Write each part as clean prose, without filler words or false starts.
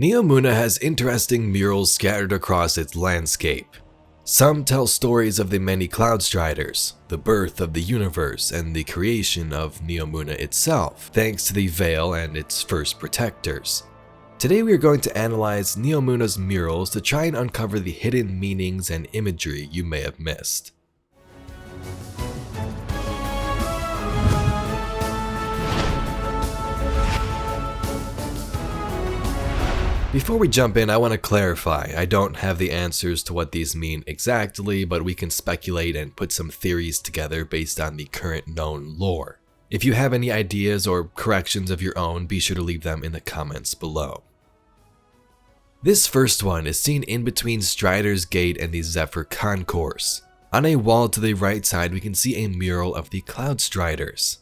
Neomuna has interesting murals scattered across its landscape. Some tell stories of the many cloud striders, the birth of the universe, and the creation of Neomuna itself, thanks to the veil and its first protectors. Today we are going to analyze Neomuna's murals to try and uncover the hidden meanings and imagery you may have missed. Before we jump in, I want to clarify, I don't have the answers to what these mean exactly, but we can speculate and put some theories together based on the current known lore. If you have any ideas or corrections of your own, be sure to leave them in the comments below. This first one is seen in between Strider's Gate and the Zephyr Concourse. On a wall to the right side, we can see a mural of the Cloud Striders.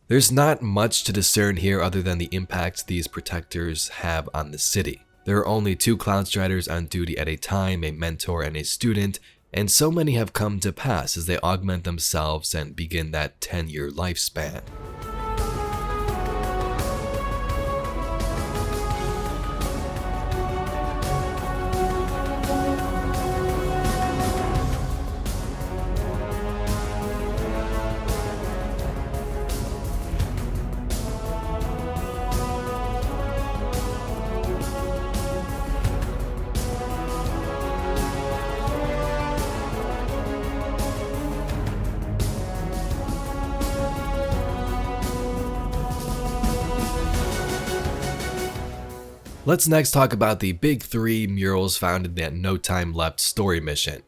There's not much to discern here other than the impact these protectors have on the city. There are only 2 Cloud Striders on duty at a time, a mentor and a student, and so many have come to pass as they augment themselves and begin that 10-year lifespan. Let's next talk about the big 3 murals found in that No Time Left story mission.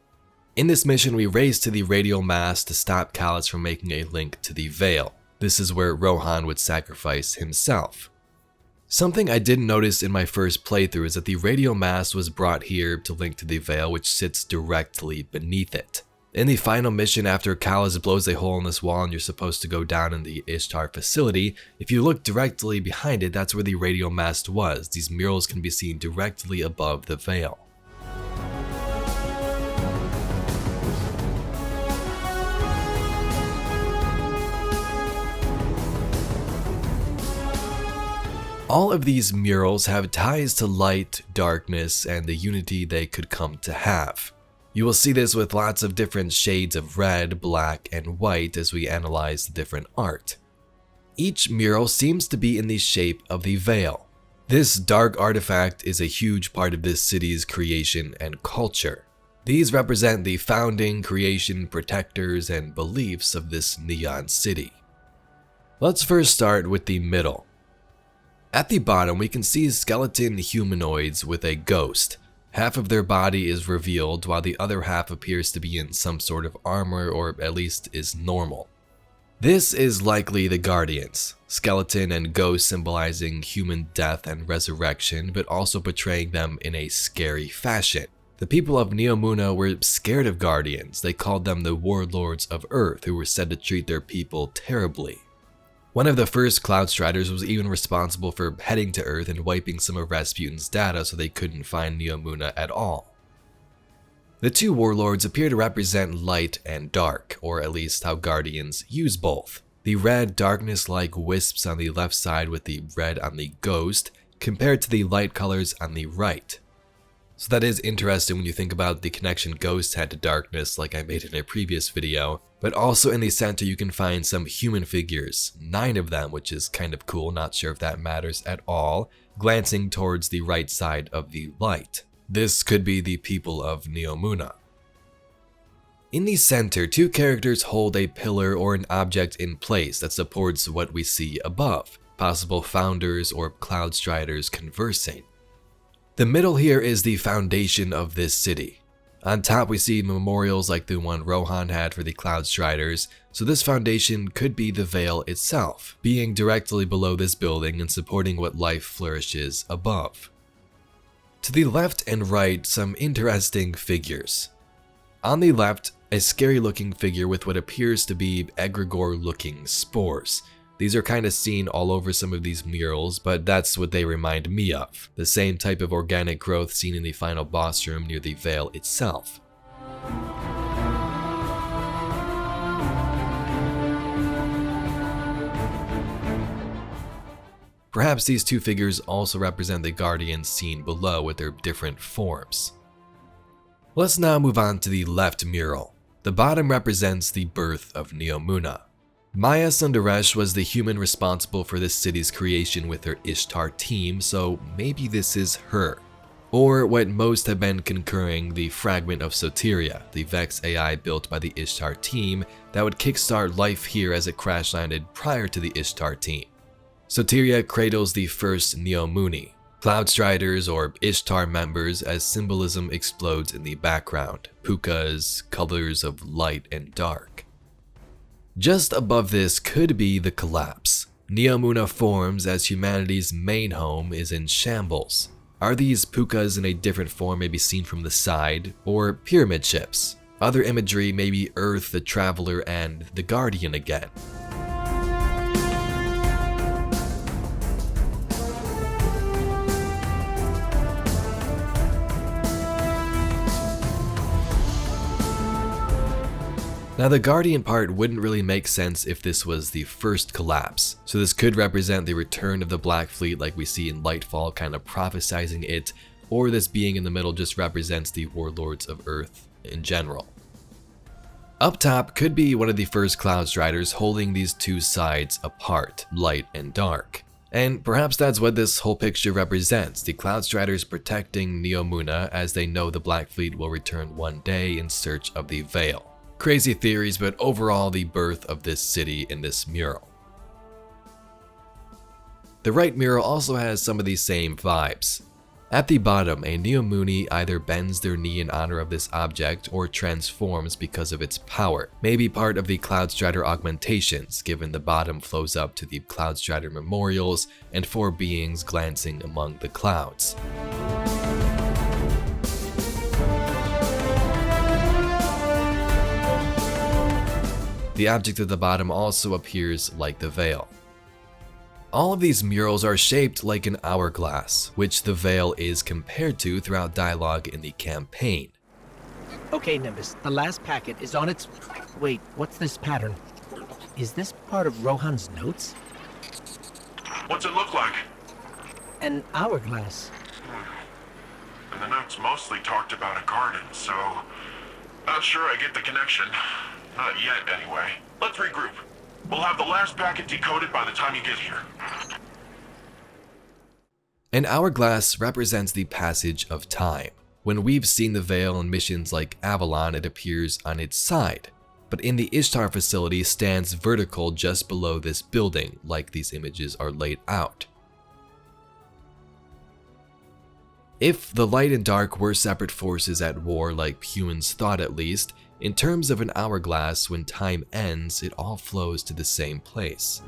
In this mission, we race to the Radial Mass to stop Callus from making a link to the Veil. This is where Rohan would sacrifice himself. Something I didn't notice in my first playthrough is that the Radial Mass was brought here to link to the Veil, which sits directly beneath it. In the final mission, after Callus blows a hole in this wall and you're supposed to go down in the Ishtar facility, if you look directly behind it, that's where the Radial Mass was. These murals can be seen directly above the Veil. All of these murals have ties to light, darkness, and the unity they could come to have. You will see this with lots of different shades of red, black, and white as we analyze the different art. Each mural seems to be in the shape of the Veil. This dark artifact is a huge part of this city's creation and culture. These represent the founding, creation, protectors, and beliefs of this neon city. Let's first start with the middle. At the bottom, we can see skeleton humanoids with a ghost. Half of their body is revealed, while the other half appears to be in some sort of armor, or at least is normal. This is likely the Guardians, skeleton and ghost symbolizing human death and resurrection, but also portraying them in a scary fashion. The people of Neomuna were scared of Guardians. They called them the warlords of Earth, who were said to treat their people terribly. One of the first Cloud Striders was even responsible for heading to Earth and wiping some of Rasputin's data so they couldn't find Neomuna at all. The 2 warlords appear to represent light and dark, or at least how Guardians use both. The red darkness-like wisps on the left side with the red on the ghost, compared to the light colors on the right. So that is interesting when you think about the connection ghosts had to darkness like I made in a previous video, but also in the center you can find some human figures, 9 of them, which is kind of cool, not sure if that matters at all, glancing towards the right side of the light. This could be the people of Neomuna. In the center, 2 characters hold a pillar or an object in place that supports what we see above, possible founders or Cloud Striders conversing. The middle here is the foundation of this city. On top we see memorials like the one Rohan had for the Cloud Striders, so this foundation could be the Veil itself, being directly below this building and supporting what life flourishes above. To the left and right, some interesting figures. On the left, a scary looking figure with what appears to be egregore looking spores. These are kind of seen all over some of these murals, but that's what they remind me of. The same type of organic growth seen in the final boss room near the Veil itself. Perhaps these two figures also represent the guardians seen below with their different forms. Let's now move on to the left mural. The bottom represents the birth of Neomuna. Maya Sundaresh was the human responsible for this city's creation with her Ishtar team, so maybe this is her. Or what most have been concurring, the fragment of Soteria, the Vex AI built by the Ishtar team that would kickstart life here as it crash landed prior to the Ishtar team. Soteria cradles the first Neomuni, Cloud Striders or Ishtar members, as symbolism explodes in the background, pukas, colors of light and dark. Just above this could be the collapse. Neomuna forms as humanity's main home is in shambles. Are these pukas in a different form maybe seen from the side, or pyramid ships? Other imagery may be Earth, the Traveler, and the Guardian again. Now the Guardian part wouldn't really make sense if this was the first collapse, so this could represent the return of the Black Fleet like we see in Lightfall, kind of prophesizing it, or this being in the middle just represents the Warlords of Earth in general. Up top could be one of the first Cloud Striders holding these two sides apart, light and dark. And perhaps that's what this whole picture represents, the Cloud Striders protecting Neomuna as they know the Black Fleet will return one day in search of the Veil. Crazy theories, but overall the birth of this city in this mural. The right mural also has some of these same vibes. At the bottom, a Neomuni either bends their knee in honor of this object or transforms because of its power, maybe part of the Cloud Strider augmentations, given the bottom flows up to the Cloud Strider memorials and four beings glancing among the clouds. The object at the bottom also appears like the Veil. All of these murals are shaped like an hourglass, which the Veil is compared to throughout dialogue in the campaign. Okay, Nimbus, the last packet is on its... Wait, what's this pattern? Is this part of Rohan's notes? What's it look like? An hourglass. And the notes mostly talked about a garden, so... Not sure I get the connection. Not yet, anyway. Let's regroup. We'll have the last packet decoded by the time you get here. An hourglass represents the passage of time. When we've seen the Veil in missions like Avalon, it appears on its side. But in the Ishtar facility stands vertical just below this building, like these images are laid out. If the light and dark were separate forces at war, like humans thought at least, in terms of an hourglass, when time ends, it all flows to the same place.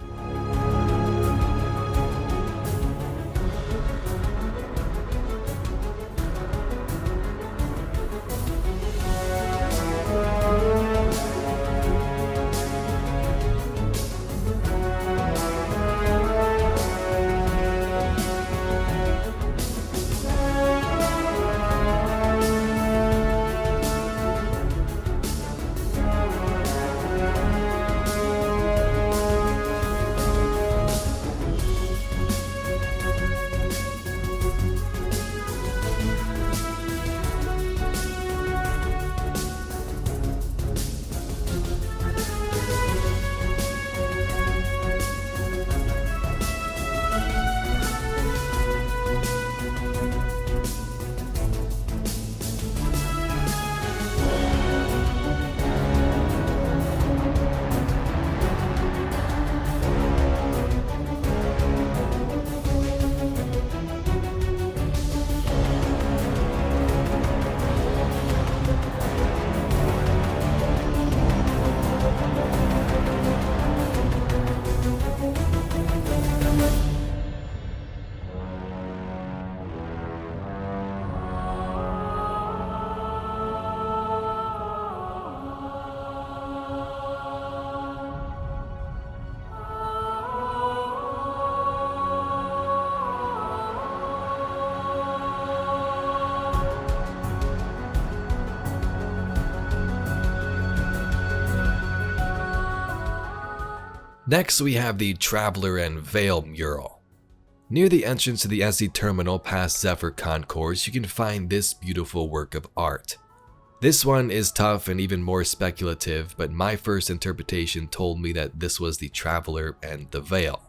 Next, we have the Traveler and Veil mural. Near the entrance to the SC terminal past Zephyr Concourse, you can find this beautiful work of art. This one is tough and even more speculative, but my first interpretation told me that this was the Traveler and the Veil.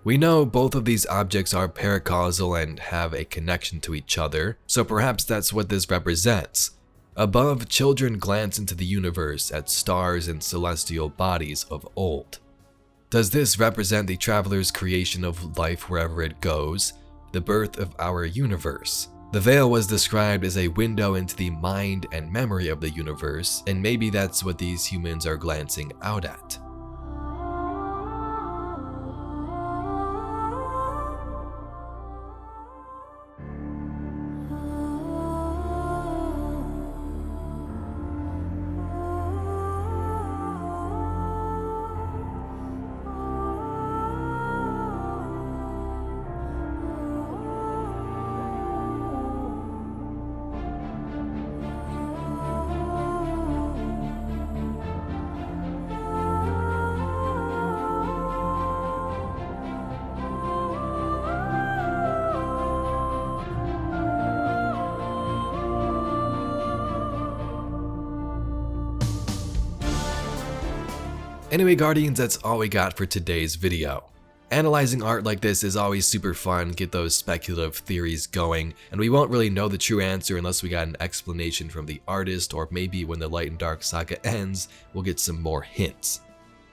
We know both of these objects are paracausal and have a connection to each other, so perhaps that's what this represents. Above, children glance into the universe at stars and celestial bodies of old. Does this represent the Traveler's creation of life wherever it goes, the birth of our universe? The veil was described as a window into the mind and memory of the universe, and maybe that's what these humans are glancing out at. Anyway, Guardians, that's all we got for today's video. Analyzing art like this is always super fun, get those speculative theories going, and we won't really know the true answer unless we got an explanation from the artist, or maybe when the Light and Dark saga ends, we'll get some more hints.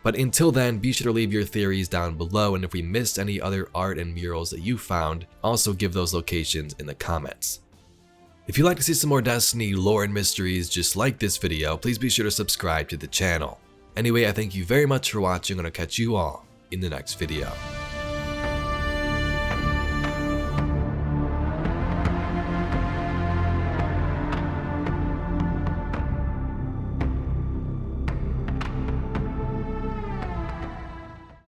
But until then, be sure to leave your theories down below, and if we missed any other art and murals that you found, also give those locations in the comments. If you'd like to see some more Destiny lore and mysteries just like this video, please be sure to subscribe to the channel. Anyway, I thank you very much for watching, and I'll catch you all in the next video.